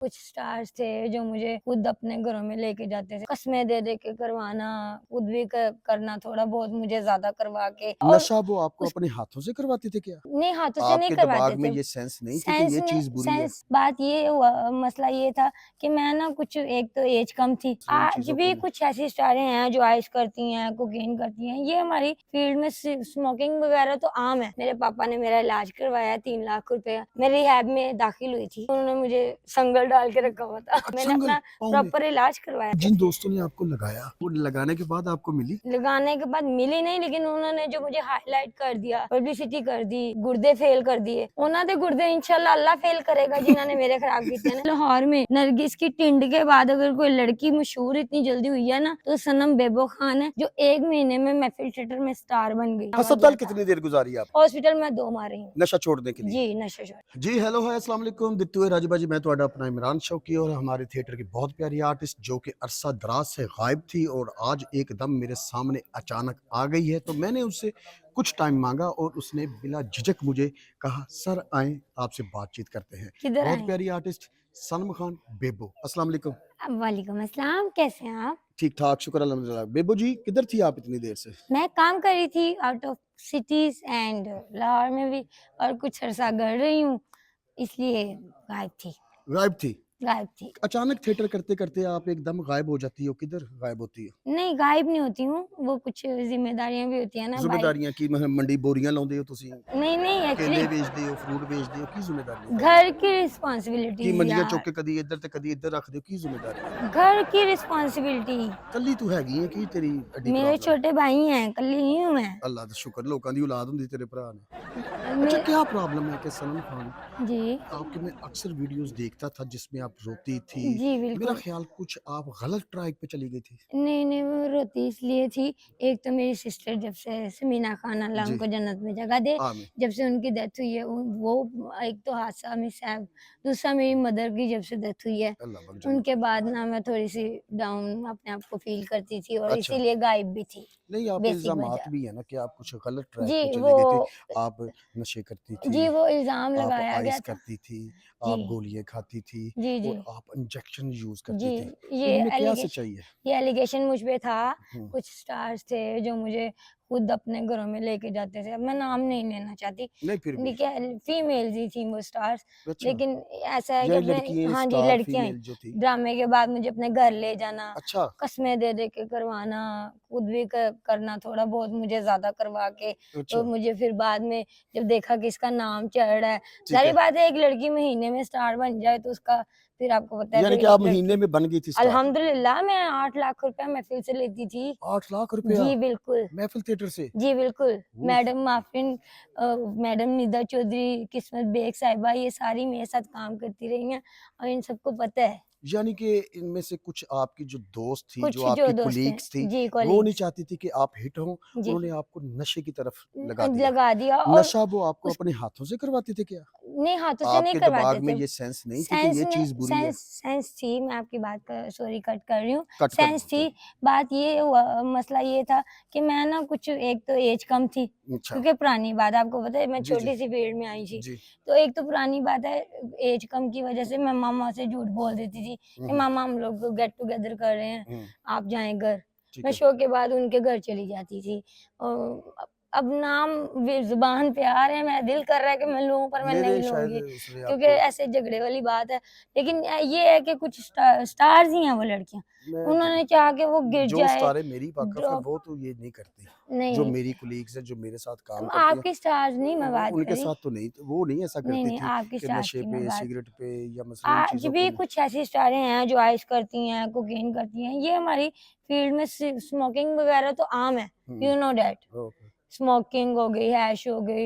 कुछ स्टार्स थे जो मुझे खुद अपने घरों में लेके जाते थे, कस्में दे दे के करवाना, खुद भी करना, थोड़ा बहुत मुझे ज्यादा करवा के। और नशा वो आपको उस अपने हाथों से करवाते थे क्या? नहीं, हाथों से नहीं आपके करवाते दिमाग में थे। ये सेंस नहीं थी कि सेंस ये में चीज बुरी है? सेंस बात ये हुआ, मसला ये था कि मैं ना कुछ, एक तो एज कम थी। इन आज चीजों भी को कुछ ऐसी स्टारें हैं जो आइस करती हैं, कोकीन करती हैं। ये हमारी फील्ड में स्मोकिंग वगैरह तो आम है। मेरे पापा ने मेरा इलाज करवाया, 3 लाख रुपए। मैं रिहैब में दाखिल हुई थी, उन्होंने मुझे संगल डाल के रखा हुआ था। मैंने संगल अपना पाँव में? प्रॉपर इलाज करवाया। जिन दोस्तों ने आपको लगाया, वो लगाने के बाद आपको मिली? लगाने के बाद मिली नहीं, लेकिन उन्होंने जो मुझे हाईलाइट कर दिया, पब्लिसिटी कर दी, गुर्दे फेल कर दिए। उन्होंने दे गुर्दे इंशाल्लाह अल्लाह फेल करेगा जिन्होंने मेरे खराब किए ना। लाहौर में नरगिस की टिंड के बाद अगर कोई लड़की मशहूर इतनी जल्दी हुई है ना, तो सनम बेबो खान है, जो 1 महीने में महफिल थिएटर में स्टार बन गई। अस्पताल कितनी देर गुजारी आप? हॉस्पिटल में 2 मार रही हूँ नशा छोड़ने के लिए? जी, नशा छोड़। जी हेलो है, अस्सलाम वालेकुम। दित्तू राजी बाजी, मैं तो अपना इमरान शौकी और हमारे थिएटर की बहुत प्यारी आर्टिस्ट जो कि अरसा दराज से गायब थी और आज एकदम मेरे सामने अचानक आ गई है। तो मैंने उससे कुछ टाइम मांगा और उसने बिला झिझक मुझे कहा, सर आए आपसे बातचीत करते हैं। किधर बहुत आए? प्यारी आर्टिस्ट सनम खान बेबो, अस्सलाम वालेकुम। वालेकुम अस्सलाम, कैसे हैं आप? ठीक ठाक, शुक्र अल्हम्दुलिल्लाह। बेबो जी किधर थी आप इतनी देर से? मैं काम कर रही थी out of cities and Lahore में भी, और कुछ अरसा कर रही हूँ, इसलिए गायब थी। गायब थी? गायब थी। अचानक थिएटर करते करते आप एकदम गायब हो जाती हो, किधर गायब होती हो? नहीं, गायब नहीं होती हूँ, वो कुछ जिम्मेदारियां भी होती है ना भाई। ਜ਼ਿੰਮੇਦਾਰੀਆਂ ਕੀ? मतलब मंडी बोरियां लाਉਂਦੇ हो ਤੁਸੀਂ? नहीं केले एक्चुअली बेचते हो, फ्रूट बेचते हो, की ਜ਼ਿੰਮੇਦਾਰੀਆਂ घर ਤੁਹਾਡੀਆਂ? की ਕੀ रिस्पॉन्सिबिलिटीज ਮੰਡੀਆਂ ਚੁੱਕ यार। ਕੇ ਕਦੀ ਇੱਧਰ ਤੇ ਕਦੀ ਇੱਧਰ ਰੱਖਦੇ ਹੋ, ਕੀ ਜ਼ਿੰਮੇਦਾਰੀਆਂ? घर की रिस्पॉन्सिबिलिटी। ਕੱਲੀ ਤੂੰ ਹੈਗੀ ਹੈ ਕੀ ਤੇਰੀ ਐਡੀ मेरे प्रॉब्लम? छोटे भाई हैं, कल्ली नहीं हूँ मैं। ਅੱਲਾ ਦਾ ਸ਼ੁਕਰ, ਲੋਕਾਂ ਦੀ ਔਲਾਦ ਹੁੰਦੀ ਤੇਰੇ ਭਰਾ ਨੇ। अच्छा मैं क्या प्रॉब्लम है कि सनम खान, जी आपके मैं अक्सर वीडियोस देखता था जिसमें आप रोती थी। जी मेरा बिल्कुल। ख्याल कुछ आप गलत ट्रैक पे चली गई थी। नहीं, नहीं, वो रोती इसलिए थी, एक तो मेरी सिस्टर जब से समीना खान, अल्लाह जी उनको जन्नत में जगह दे, आमीन। जब से उनकी डेथ हुई है, वो एक तो हादसा मिस है, दूसरा मेरी मदर की जब से डेथ हुई है, अल्लाह पाक जन्नत उनके में। बाद ना मैं थोड़ी-सी डाउन अपने आप को फ़ील करती थी और अच्छा, इसीलिए गायब भी थी, नहीं आप पे बेसिक इल्ज़ामात वजह। भी है ना कि आप कुछ गलत ट्रैक जी, पे वो चली गई थी। आप नशे करती थी, जी, वो इल्ज़ाम आप लगाया गया आइस था। करती थी, जी, आप गोलियाँ खाती थी जी, जी। और आप इंजेक्शन यूज़ जी, करती थी। ये इनमें क्या एलिगेशन सच्चाई है? ये एलिगेशन मुझ पे था। हुँ, कुछ स्टार्स थे जो मुझे खुद अपने घरों में लेके जाते थे। अब मैं नाम नहीं लेना चाहती, नहीं फिर भी। ठीक है, फीमेल्स ही थी वो स्टार्स। अच्छा, लेकिन ऐसा है कि यानी अपने, लड़कियाँ हाँ जी, स्टार लड़कियाँ ही। फीमेल जो थी। ड्रामे के बाद मुझे अपने घर ले जाना, अच्छा, कस्में दे दे के करवाना, खुद भी करना, थोड़ा बहुत मुझे ज़्यादा करवा के। तो अच्छा, मुझे फिर बाद में जब देखा कि इसका नाम चढ़ रहा है, ठीक ज़ाहिर है। बात है एक लड़की महीने में स्टार बन जाए तो उसका, फिर आपको पता है यानी फिर कि आप एक महीने लड़की, में बन गई थी स्टार। अल्हम्दुलिल्लाह मैं 8 लाख रुपया महफ़िल से लेती थी। 8 लाख रुपया जी, बिल्कुल। महफ़िल थिएटर से? जी, बिल्कुल। ओह! मैडम माफ़िन, मैडम निदा चौधरी, किस्मत बेग साहिबा, ये सारी मेरे साथ काम करती रही हैं और इन सबको पता है। यानी कि इनमें से कुछ आपकी जो दोस्त थी, जो कुछ जो आपकी दोस्त हैं कोलीग्स थी, जी, वो नहीं कॉलीग्स। चाहती थी कि आप हिट हों, जी, उन्होंने आपको नशे की तरफ लगा दिया। लगा दिया और नशा वो आपको उस अपने हाथों से करवाते थे क्या? नहीं, हाथों से नहीं आपके करवाते दिमाग में थे। ये सेंस नहीं थी कि सेंस ये में चीज़ बुरी है? सेंस थी, मैं आपकी बात का सॉरी कट कर रही हूँ। कट कर सेंस दो। थी, बात ये हुआ, मसला ये था कि मैं ना कुछ, एक तो एज कम थी, अच्छा, क्योंकि पुरानी बात है, आपको पता है मैं जी, जी, छोटी-सी फील्ड में आई थी। जी। तो एक तो पुरानी बात है, एज कम की वजह से मैं मामा से झूठ बोल देती थी हुँ, कि हुँ, मामा हम लोग गेट टुगेदर कर रहे हैं, हुँ, आप जाएँ घर। ठीक मैं है। शो के बाद उनके घर चली जाती थी। अब नाम ज़ुबान पे आ रहे हैं, मेरा दिल कर रहा है कि मैं लूँ, पर मैं मेरे नहीं शायद लूँगी, उसने क्योंकि आपको ऐसे झगड़े वाली बात है। लेकिन ये है कि कुछ स्टार्स ही हैं वो लड़कियाँ, मैं उन्होंने चाहा कि वो गिर जो जाए, सितारे मेरी वाक़फ़ है ड्रॉप। वो तो ये नहीं करती। जो नहीं, मेरी कोलीग्स हैं, जो मेरे साथ काम करती हैं, आपके स्टार्स नहीं मैं वो बात उनके करी। साथ तो नहीं, वो नहीं ऐसा नहीं, करती नहीं, थी आपकी कि स्टार्स नशे की मैं पे, बात, सिगरेट पे या मसलन इन आज चीज़ों भी पे नहीं। कुछ ऐसी स्टारें हैं जो आइस करती हैं, कोकीन करती हैं। ये हमारी फील्ड में स्मोकिंग वगैरह तो आम है, hmm, you know that. Okay. Smoking हो गई, हैश हो गई,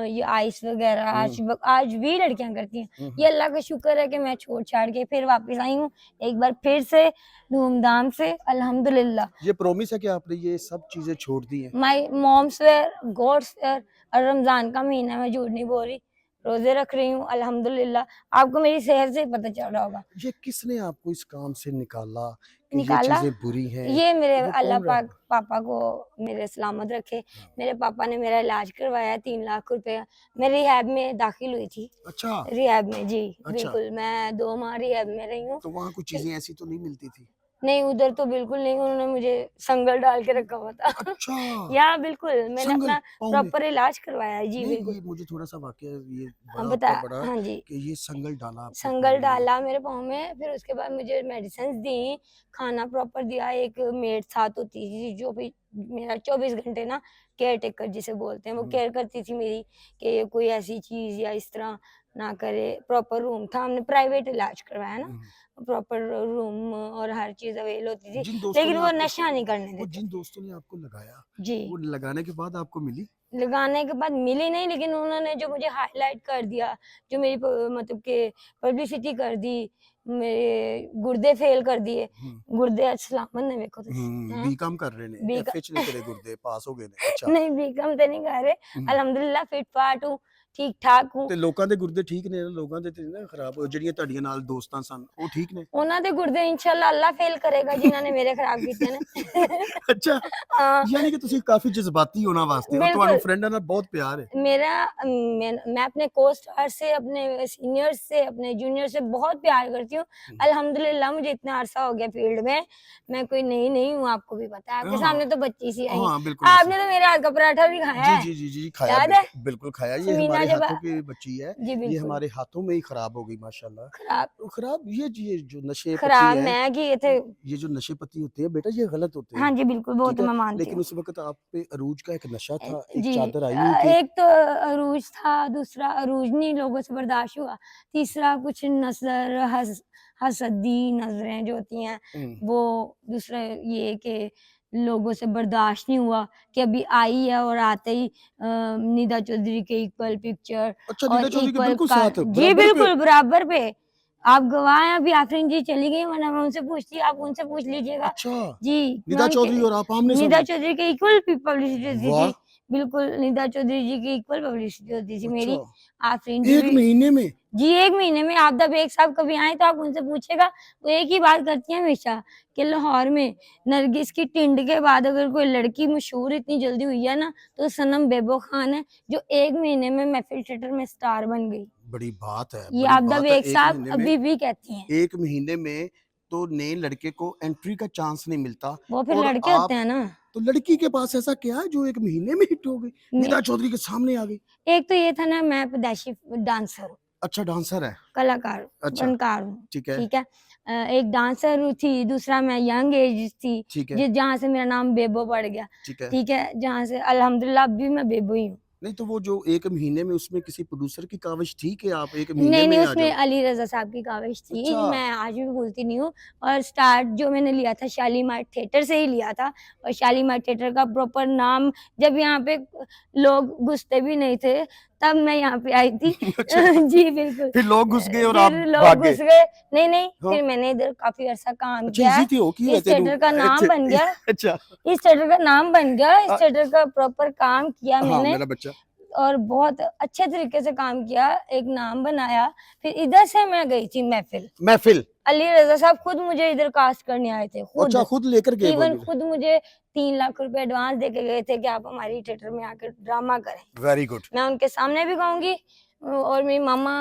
ये आइस वगैरह हुँ, आज भी लड़कियां करती हैं। हुँ, ये हुँ। अल्लाह का शुक्र है कि मैं छोड़ छाड़ के फिर वापस आई हूँ, एक बार फिर से धूमधाम से, अल्हम्दुलिल्लाह। ये प्रॉमिस है कि आपने ये सब चीज़ें छोड़ दी हैं? My mom's where, god's where, और रमजान का महीना, मैं झूठ नहीं बोल रही, रोजे रख रही हूँ अल्हम्दुलिल्लाह। आपको मेरी सेहत से पता चल रहा होगा। ये किसने आपको इस काम से निकाला कि ये निकाला चीजें बुरी हैं? ये मेरे वो अल्लाह कौन पाक रहा? पापा को मेरे सलामत रखे। हाँ। मेरे पापा ने मेरा इलाज करवाया 3 लाख रुपए। मैं रिहैब में दाखिल हुई थी। अच्छा। रिहैब में जी अच्छा, बिल्कुल, मैं 2 माह रिहैब में रही हूँ। तो वहाँ कुछ चीजें ऐसी तो नहीं मिलती थी? नहीं, उधर तो बिल्कुल नहीं, उन्होंने मुझे संगल डाल के रखा हुआ था। अच्छा, या बिल्कुल, मैंने संगल अपना पाँव में? प्रॉपर इलाज करवाया है। जी, नहीं, बिल्कुल। ये मुझे थोड़ा-सा वाक़या ये हाँ, बड़ा बता आपका बड़ा हाँ जी। कि ये संगल डाला आपके संगल पाँव में। डाला मेरे पाँव में, फिर उसके बाद मुझे मेडिसिन्स दी, खाना प्रॉपर दिया। एक मेड साथ होती थी जो भी मेरा 24 घंटे ना केयर टेकर जिसे बोलते हैं, वो हुँ, केयर करती थी मेरी कि ये कोई ऐसी चीज़ या इस तरह ना करे। प्रॉपर रूम था, हमने प्राइवेट इलाज करवाया ना, हुँ। प्रॉपर रूम और हर चीज़ अवेल होती थी, जिन दोस्तों लेकिन ने वो आपको नशा नहीं करने वो देते। जिन दोस्तों ने आपको लगाया, जी। वो लगाने के बाद आपको मिली? लगाने के बाद मिली नहीं, लेकिन उन्होंने जो मुझे हाइलाइट कर दिया, जो मेरी मतलब कि पब्लिसिटी कर दी, मेरे गुर्दे फेल कर दिए। हुँ, गुर्दे सलामत ने देखो तुसी हैं बीकॉम कर रहे ने, बीका एफए च ने तेरे गुर्दे पास हो गए ने, अच्छा। नहीं बीकॉम तो नहीं कर रहे। हुँ, अल्हम्दुलिल्लाह फिट फाट हूँ, ठीक ठाक हूँ। ਤੇ ਲੋਕਾਂ ਦੇ ਗੁਰਦੇ ਠੀਕ ਨੇ, ਲੋਕਾਂ ਦੇ ਤੇ ਨੀ ਨਾ ਖਰਾਬ ਉਹ ਜਿਹੜੀਆਂ ਤੁਹਾਡੀਆਂ ਨਾਲ ਦੋਸਤਾਂ ਸਨ, ਉਹ ਠੀਕ ਨੇ? ਉਹਨਾਂ ਦੇ ਗੁਰਦੇ ਇੰਸ਼ਾਅੱਲਾ ਅੱਲਾ ਫੇਲ ਕਰੇਗਾ ਜਿਨ੍ਹਾਂ ਨੇ ਮੇਰੇ ਖਰਾਬ ਕੀਤੇ ਨੇ। ਅੱਛਾ, ਹਾਂ ਯਾਨੀ ਕਿ ਤੁਸੀਂ ਕਾਫੀ ਜਜ਼ਬਾਤੀ ਉਹਨਾਂ ਵਾਸਤੇ ਔਰ ਤੁਹਾਨੂੰ ਬਿल्कुल। ਫਰੈਂਡਾਂ ਨਾਲ ਬਹੁਤ ਪਿਆਰ ਹੈ। मेरा मैं अपने को-स्टार से, अपने सीनियर से, अपने जूनियर से बहुत प्यार करती हूँ। हुँ, अल्हम्दुलिल्लाह मुझे इतना अरसा हो गया फील्ड में, मैं कोई नई नहीं हूँ, आपको भी पता है। आपके हाँ, सामने तो बच्ची सी आई हूँ। हाँ, बिल्कुल ऐसे। आपने तो मेरे हाथ का पराठा भी खाया जी, है, जी, जी, जी, खाया याद है? बिल्कुल बिल्कुल खाया। ये समीना हमारे जब हाथों की बच्ची है, जी ये बिल्कुल, हमारे हाथों में ही खराब हो गई माशाल्लाह। खराब तो खराब ये जो नशे पत्ती खराब हैं, मैं किए थे। ये जो नशे पत्ती होते हैं बेटा ये गलत होते हाँ हैं, जी, बिल्कुल, वो ठीक तो है? मैं मानती लेकिन हूँ। उस वक़्त आप पे अरूज का एक नशा था, एक जी चादर आई हुई थी। एक तो अरूज था, दूसरा अरूज नहीं लोगों से बर्दाश्त हुआ, तीसरा कुछ नज़र हसदी नज़रें जो होती हैं, हुँ, वो दूसरा ये कि लोगों से बर्दाश्त नहीं हुआ कि अभी आई है और आते ही निदा चौधरी के इक्वल पिक्चर अच्छा और निदा चौधरी के इक्वल बिल्कुल का साथ जी बराबर पे। बिल्कुल बराबर पे। आप गवाह हैं, अभी आफरीन जी चली गई वरना मैं उनसे पूछती, आप उनसे पूछ लीजिएगा। अच्छा, जी, मैं निदा उनके चौधरी और आप निदा आमने-सामने? चौधरी के इक्वल पब्लिसिटी होती वाह! थी। बिल्कुल, निदा चौधरी जी की इक्वल पब्लिसिटी होती थी अच्छा, मेरी। आफरीन जी 1 भी महीने में? जी, 1 महीने में आपदा बेग साहब कभी आएँ तो आप उनसे पूछिएगा, वो एक ही बात करती हैं हमेशा कि लाहौर में नरगिस की टिंड के बाद अगर कोई लड़की मशहूर इतनी जल्दी हुई है ना, तो सनम बेबो खान है, जो 1 महीने में महफ़िल थिएटर में स्टार बन गई। बड़ी बात है, ये बड़ी आपदा बात है। बेग 1 साहब महीने में अभी भी कहती हैं। 1 महीने में तो नए लड़के को एंट्री का चांस नहीं मिलता वो फिर और लड़के होते आप हैं ना। तो लड़की के पास ऐसा क्या है जो 1 महीने में हिट हो गई? मे निदा चौधरी के सामने आ गई। एक तो ये था ना मैं पैदाइशी डांसर हूँ, अच्छा डांसर है। कलाकार हूँ, अच्छा, फनकार हूँ, ठीक है, ठीक है? एक डांसर थी, दूसरा मैं यंग एज थी, ठीक है, जि जहाँ से मेरा नाम बेबो पड़ गया, ठीक है। ठीक है? जहाँ से अल्हम्दुलिल्लाह अभी मैं बेबो ही हूँ। नहीं तो वो जो 1 महीने में उसमें किसी प्रोड्यूसर की काविश थी कि आप 1 महीने नहीं, में नहीं ही आ उसमें जाओ? अली रज़ा साहब की काविश थी, अच्छा, मैं आज भी भूलती नहीं हूँ। और स्टार्ट जो मैंने लिया था शालीमार थिएटर से ही लिया था और शालीमार थिएटर का प्रॉपर नाम जब यहाँ पे लोग घुसते भी नहीं थे, तब मैं यहाँ पे आई थी। अच्छा। जी, बिल्कुल। फिर लोग घुस गए और आप फिर लोग भाग गए। घुस गए नहीं, नहीं, हाँ, फिर मैंने इधर काफ़ी अरसा काम अच्छा किया। इज़ी थी हो की है इस तेनू थिएटर का नाम बन गया, अच्छा इस थिएटर का नाम बन गया, इस अ, थिएटर का प्रॉपर काम किया हाँ, मैंने। मेरा बच्चा। और बहुत अच्छे तरीके से काम किया, एक नाम बनाया, फिर इधर से मैं गई थी महफ़िल। महफ़िल। अली रज़ा साहब खुद मुझे इधर कास्ट करने आए थे, अच्छा खुद। खुद लेकर गए इवन बोल खुद मुझे 3 लाख रुपए एडवांस देके गए थे कि आप हमारी थिएटर में आकर ड्रामा करें। Very good. मैं उनके सामने भी कहूँगी और मेरी मम्मा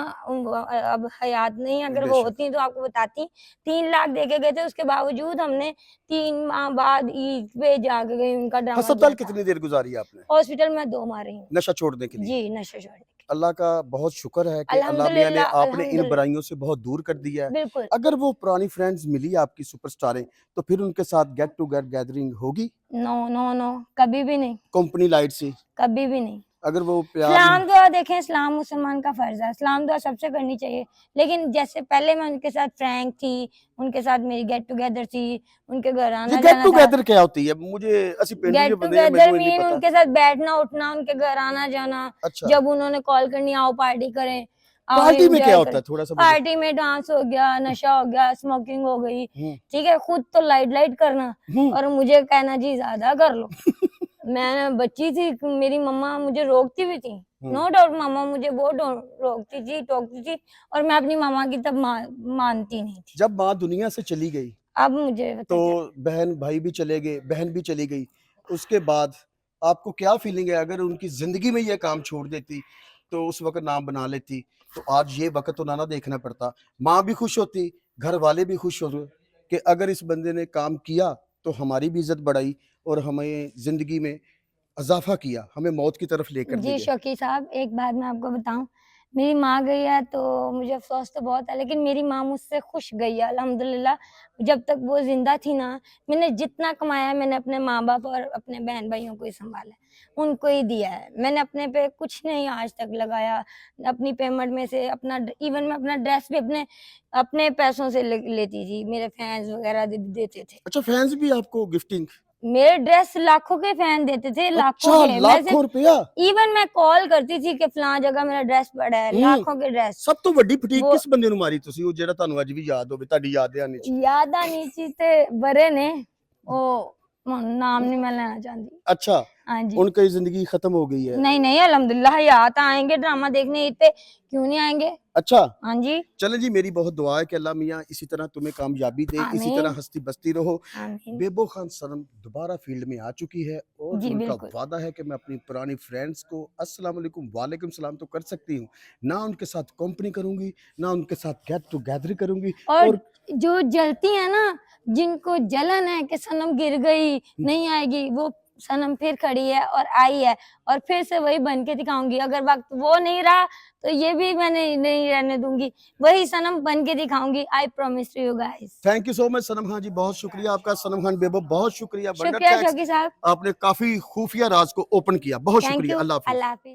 अब हयात नहीं है, अगर वो बेशक। होती तो आपको बताती। 3 लाख देके गए थे, उसके बावजूद हमने 3 माह बाद ईद पे जाके गई उनका ड्रामा अस्पताल किया था। कितनी देर गुज़ारी आपने? हॉस्पिटल में 2 माह रही हूँ। नशा छोड़ने के लिए? जी, नशे छोड़ने के अल्लाह का बहुत शुक्र है कि अल्लाह मियाँ ने अल्हम्दुलिल्लाह, आपने इन अल्हम्दुलिल्लाह। बुराइयों से बहुत दूर कर दिया है। बिल्कुल। अगर वो पुरानी फ्रेंड्स मिली आपकी सुपरस्टारें, तो फिर उनके साथ गेट टुगेदर गैदरिंग होगी? नो, नो, नो, कभी भी नहीं, कंपनी लाइट से? कभी भी नहीं। अगर वो प्यार में सलाम दुआ देखें, इस्लाम मुसलमान का फ़र्ज़ है, सलाम दुआ सबसे करनी चाहिए। लेकिन जैसे पहले मैं उनके साथ फ्रैंक थी, उनके साथ मेरी गेट टुगेदर थी, उनके घर ये गेट आना-जाना था। टुगेदर क्या होती है? मुझे असी पिंड गेट च बंदे हैं, टुगेदर मैनू ये नहीं मीन पता। उनके साथ बैठना-उठना, उनके घर आना-जाना, अच्छा, जब उन्होंने कॉल करनी आओ पार्टी करें, आओ पार्टी में क्या एन्जॉय होता करें। है? थोड़ा-सा मुझे पार्टी में डांस हो गया, नशा हो गया, स्मोकिंग हो गई, हुँ, ठीक है? खुद तो लाइट-लाइट करना हुँ। और मुझे कहना जी ज़्यादा कर लो। मैं बच्ची थी, मेरी मम्मा मुझे रोकती भी थी। नो डाउट मामा मुझे बहुत रोकती थी, टोकती थी, और मैं अपनी मामा की तब मानती नहीं थी। जब माँ दुनिया से चली गई अब मुझे पता तो बहन भाई भी चले गए, बहन भी चली गई, उसके बाद आपको क्या फीलिंग है? अगर उनकी जिंदगी में ये काम छोड़ देती तो उस वक्त नाम बना लेती, तो आज ये वक्त तो ना देखना पड़ता, माँ भी खुश होती, घर वाले भी खुश होते कि अगर इस बंदे ने काम किया तो हमारी भी इज्जत बढ़ाई और हमें जिंदगी में इजाफा किया, हमें मौत की तरफ लेकर ले जी गया। शौकी साहब, एक बात मैं आपको बताऊं, मेरी माँ गई है तो मुझे अफसोस तो बहुत है, लेकिन मेरी माँ मुझसे खुश गई है अल्हम्दुलिल्लाह। जब तक वो जिंदा थी ना, मैंने जितना कमाया है मैंने अपने माँ बाप और अपने बहन भाइयों को ही संभाला है, उनको ही दिया है। मैंने अपने पे कुछ नहीं आज तक लगाया, अपनी पेमेंट में से अपना, इवन मैं अपना ड्रेस भी अपने अपने पैसों से लेती थी, मेरे फैंस वगैरह देते थे। अच्छा, फैंस भी आपको गिफ्टिंग? मेरे ड्रेस लाखों के फैन देते थे, लाखों अच्छा, के। मैं लाखों रुपया? इवन मैं कॉल करती थी कि फलां जगह मेरा ड्रेस पड़ा है, लाखों के ड्रेस। ਸਭ ਤੋਂ ਵੱਡੀ ਫਟੀਕ वो ਕਿਸ ਬੰਦੇ ਨੂੰ ਮਾਰੀ ਤੁਸੀਂ, ਉਹ ਜਿਹੜਾ ਤੁਹਾਨੂੰ ਅੱਜ ਵੀ ਯਾਦ ਹੋਵੇ, ਤੁਹਾਡੀ ਯਾਦ ਆਣੀ ਚ? याद आनी ची ते बड़े ने, वो नाम नहीं मैं लेना चाहती। अच्छा, हाँ जी, उनकी जिंदगी खत्म हो गई है। नहीं नहीं अल्हम्दुलिल्लाह हयात आएंगे ड्रामा देखने, इतने क्यों नहीं आएंगे। अच्छा, हाँ जी, चलें जी, मेरी बहुत दुआ है कि अल्लाह मियाँ इसी तरह तुम्हें कामयाबी दे, इसी आमीन तरह हंसती बसती रहो। आमीन। बेबो खान सनम दोबारा फील्ड में आ चुकी है और जी उनका बिल्कुल। वादा है कि मैं अपनी पुरानी फ्रेंड्स को अस्सलाम वालेकुम वालेकुम सलाम तो कर सकती हूँ, ना उनके साथ कंपनी करूंगी, ना उनके साथ गेट टुगेदर करूंगी। और और जो जलती है ना, जिनको जलन है कि सनम गिर गई नहीं आएगी, वो सनम फिर खड़ी है और आई है, और फिर से वही बन के दिखाऊंगी। अगर वक्त वो नहीं रहा तो ये भी मैं नहीं रहने दूंगी, वही सनम बन के दिखाऊंगी। I promise to you guys. Thank you so much Sanam Khan ji, बहुत शुक्रिया आपका। सनम खान बेबो बहुत शुक्रिया, वंडर शुक्रिया थैंक्स, शौकी साहब, आपने काफी खुफिया राज को ओपन किया, बहुत थैंक शुक्रिया। यू, अल्लाह हाफिज। अल्लाह हाफिज।